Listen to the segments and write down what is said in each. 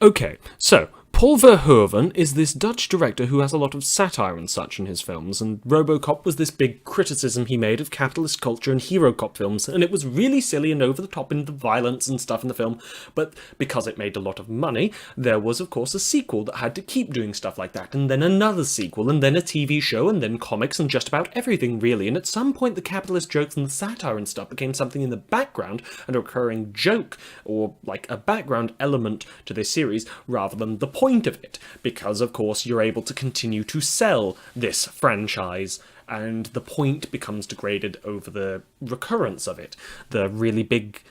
Okay, so Paul Verhoeven is this Dutch director who has a lot of satire and such in his films, and Robocop was this big criticism he made of capitalist culture and hero cop films, and it was really silly and over the top in the violence and stuff in the film, but because it made a lot of money, there was of course a sequel that had to keep doing stuff like that, and then another sequel, and then a TV show, and then comics, and just about everything really, and at some point the capitalist jokes and the satire and stuff became something in the background, and a recurring joke, or like a background element to this series, rather than the point of it, because of course you're able to continue to sell this franchise, and the point becomes degraded over the recurrence of it. The really big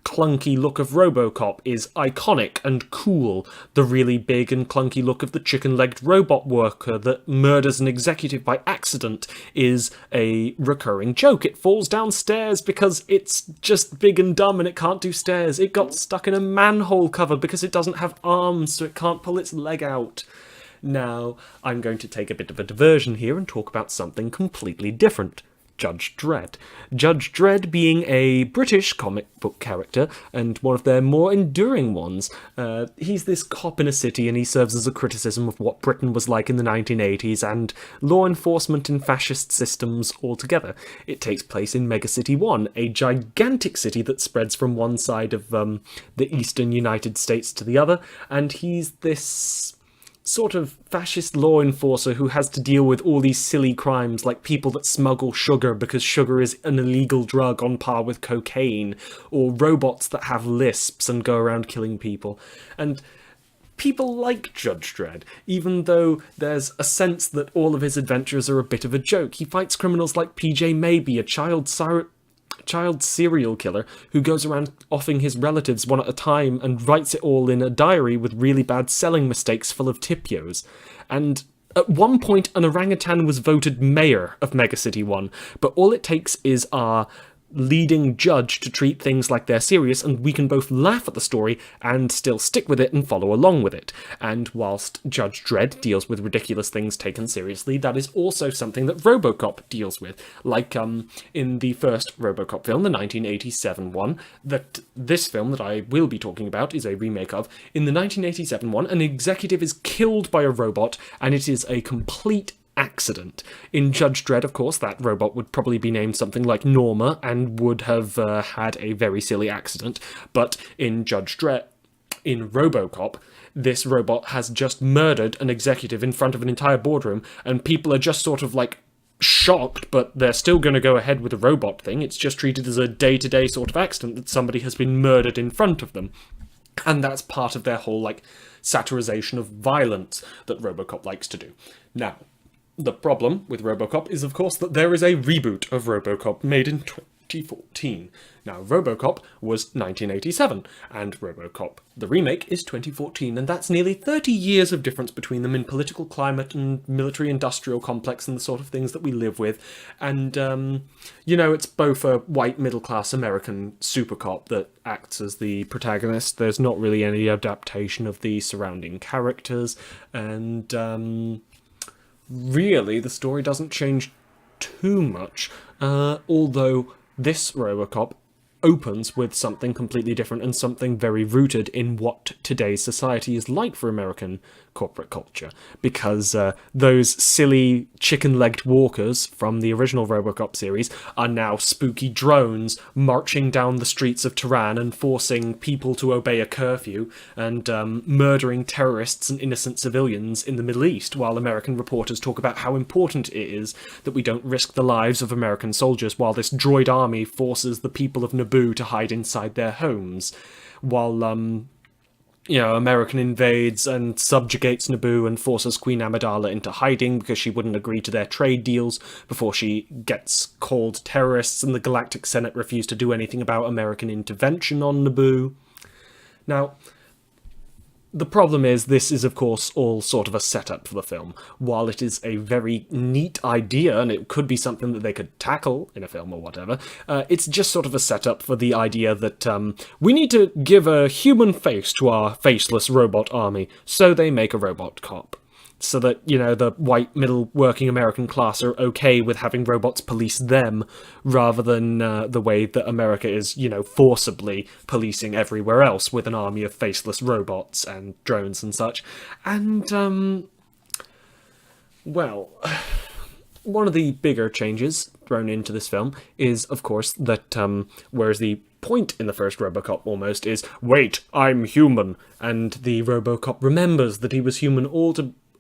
clunky look of Robocop is iconic and cool. The really big and clunky look of the chicken-legged robot worker that murders an executive by accident is a recurring joke. It falls downstairs because it's just big and dumb and it can't do stairs. It got stuck in a manhole cover because it doesn't have arms, so it can't pull its leg out. Now, I'm going to take a bit of a diversion here and talk about something completely different. Judge Dredd. Judge Dredd being a British comic book character, and one of their more enduring ones. He's this cop in a city, and he serves as a criticism of what Britain was like in the 1980s, and law enforcement in fascist systems altogether. It takes place in Megacity 1, a gigantic city that spreads from one side of the eastern United States to the other, and he's this sort of fascist law enforcer who has to deal with all these silly crimes, like people that smuggle sugar because sugar is an illegal drug on par with cocaine, or robots that have lisps and go around killing people. And people like Judge Dredd, even though there's a sense that all of his adventures are a bit of a joke. He fights criminals like PJ Maybe, a child serial killer who goes around offing his relatives one at a time and writes it all in a diary with really bad spelling mistakes full of typios. And at one point, an orangutan was voted mayor of Megacity 1, but all it takes is our leading judge to treat things like they're serious, and we can both laugh at the story and still stick with it and follow along with it. And whilst Judge Dredd deals with ridiculous things taken seriously, that is also something that Robocop deals with. Like in the first Robocop film, the 1987 one, that this film that I will be talking about is a remake of. In the 1987 one, an executive is killed by a robot, and it is a complete accident. In Judge Dredd, of course, that robot would probably be named something like Norma and would have had a very silly accident. But in Robocop, this robot has just murdered an executive in front of an entire boardroom, and people are just sort of like shocked, but they're still going to go ahead with the robot thing. It's just treated as a day-to-day sort of accident that somebody has been murdered in front of them. And that's part of their whole, like, satirization of violence that Robocop likes to do. Now, the problem with Robocop is, of course, that there is a reboot of Robocop made in 2014. Now, Robocop was 1987, and Robocop, the remake, is 2014, and that's nearly 30 years of difference between them in political climate and military-industrial complex and the sort of things that we live with. And, it's both a white middle-class American super cop that acts as the protagonist. There's not really any adaptation of the surrounding characters, and, really, the story doesn't change too much, although this Robocop opens with something completely different and something very rooted in what today's society is like for American corporate culture, because those silly chicken-legged walkers from the original Robocop series are now spooky drones marching down the streets of Tehran and forcing people to obey a curfew and murdering terrorists and innocent civilians in the Middle East, while American reporters talk about how important it is that we don't risk the lives of American soldiers while this droid army forces the people of Naboo to hide inside their homes, while American invades and subjugates Naboo and forces Queen Amidala into hiding because she wouldn't agree to their trade deals before she gets called terrorists, and the Galactic Senate refused to do anything about American intervention on Naboo. Now, the problem is, this is of course all sort of a setup for the film. While it is a very neat idea, and it could be something that they could tackle in a film or whatever, it's just sort of a setup for the idea that we need to give a human face to our faceless robot army, so they make a robot cop. so that, the white middle working American class are okay with having robots police them, rather than the way that America is, forcibly policing everywhere else with an army of faceless robots and drones and such. And, well, one of the bigger changes thrown into this film is, of course, that whereas the point in the first Robocop almost is, wait, I'm human, and the Robocop remembers that he was human all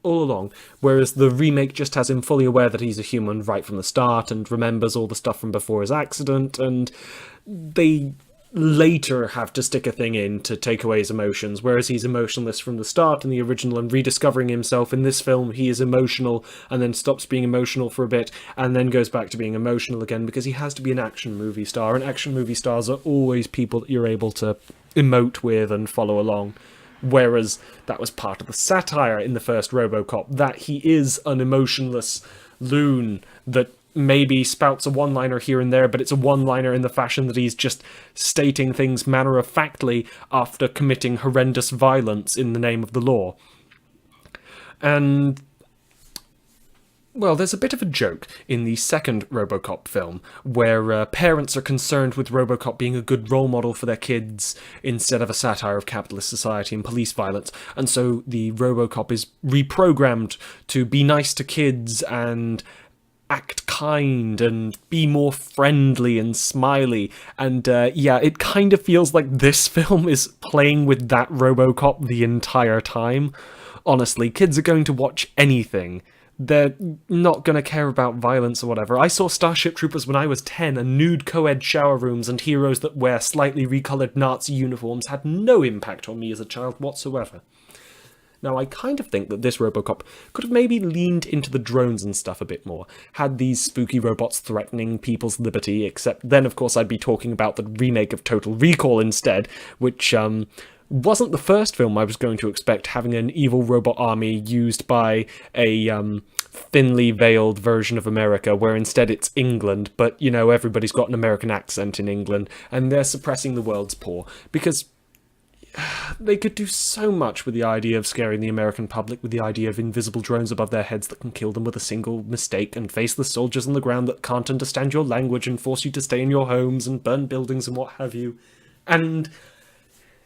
along, whereas the remake just has him fully aware that he's a human right from the start and remembers all the stuff from before his accident, and they later have to stick a thing in to take away his emotions, whereas he's emotionless from the start in the original, and rediscovering himself in this film, he is emotional and then stops being emotional for a bit and then goes back to being emotional again, because he has to be an action movie star, and action movie stars are always people that you're able to emote with and follow along. Whereas that was part of the satire in the first Robocop, that he is an emotionless loon that maybe spouts a one-liner here and there, but it's a one-liner in the fashion that he's just stating things matter-of-factly after committing horrendous violence in the name of the law. And, well, there's a bit of a joke in the second Robocop film, where parents are concerned with Robocop being a good role model for their kids instead of a satire of capitalist society and police violence, and so the Robocop is reprogrammed to be nice to kids and act kind and be more friendly and smiley, and it kind of feels like this film is playing with that Robocop the entire time. Honestly, kids are going to watch anything. They're not going to care about violence or whatever. I saw Starship Troopers when I was 10, and nude co-ed shower rooms and heroes that wear slightly recoloured Nazi uniforms had no impact on me as a child whatsoever. Now, I kind of think that this Robocop could have maybe leaned into the drones and stuff a bit more, had these spooky robots threatening people's liberty, except then, of course, I'd be talking about the remake of Total Recall instead, which wasn't the first film I was going to expect having an evil robot army used by a thinly veiled version of America, where instead it's England, but, everybody's got an American accent in England, and they're suppressing the world's poor, because they could do so much with the idea of scaring the American public with the idea of invisible drones above their heads that can kill them with a single mistake, and faceless soldiers on the ground that can't understand your language and force you to stay in your homes and burn buildings and what have you. And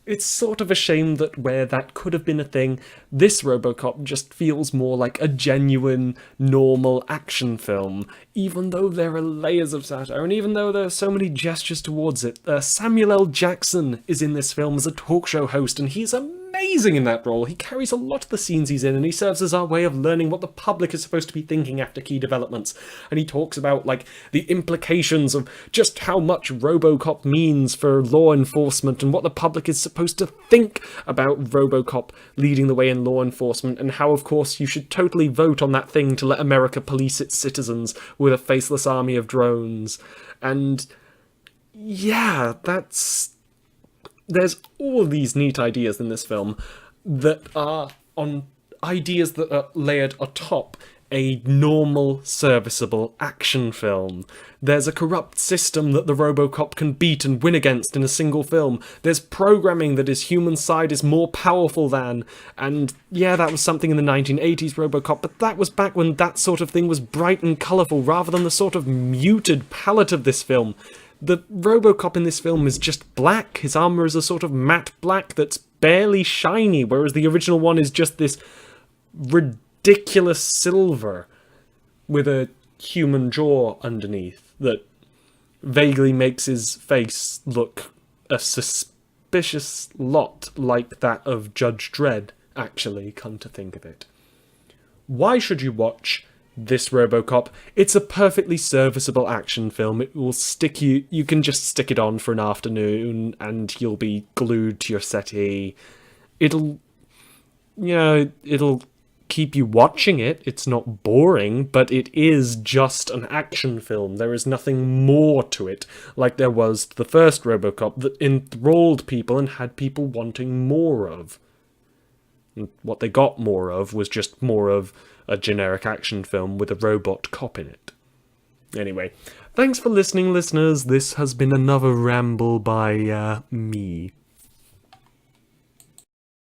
it's sort of a shame that where that could have been a thing, this Robocop just feels more like a genuine, normal action film, even though there are layers of satire, and even though there are so many gestures towards it. Samuel L. Jackson is in this film as a talk show host, and he's amazing in that role. He carries a lot of the scenes he's in, and he serves as our way of learning what the public is supposed to be thinking after key developments. And he talks about, the implications of just how much Robocop means for law enforcement, and what the public is supposed to think about Robocop leading the way in law enforcement, and how, of course, you should totally vote on that thing to let America police its citizens with a faceless army of drones. And yeah, there's all these neat ideas in this film that are on ideas that are layered atop a normal, serviceable action film. There's a corrupt system that the Robocop can beat and win against in a single film. There's programming that his human side is more powerful than, and yeah, that was something in the 1980s Robocop, but that was back when that sort of thing was bright and colourful rather than the sort of muted palette of this film. The Robocop in this film is just black. His armour is a sort of matte black that's barely shiny, whereas the original one is just this ridiculous silver with a human jaw underneath that vaguely makes his face look a suspicious lot like that of Judge Dredd, actually, come to think of it. Why should you watch this Robocop? It's a perfectly serviceable action film. It will stick you can just stick it on for an afternoon and you'll be glued to your settee. It'll keep you watching it. It's not boring, but it is just an action film. There is nothing more to it, like there was the first Robocop that enthralled people and had people wanting more of. And what they got more of was just more of a generic action film with a robot cop in it. Anyway, thanks for listening, listeners. This has been another ramble by me.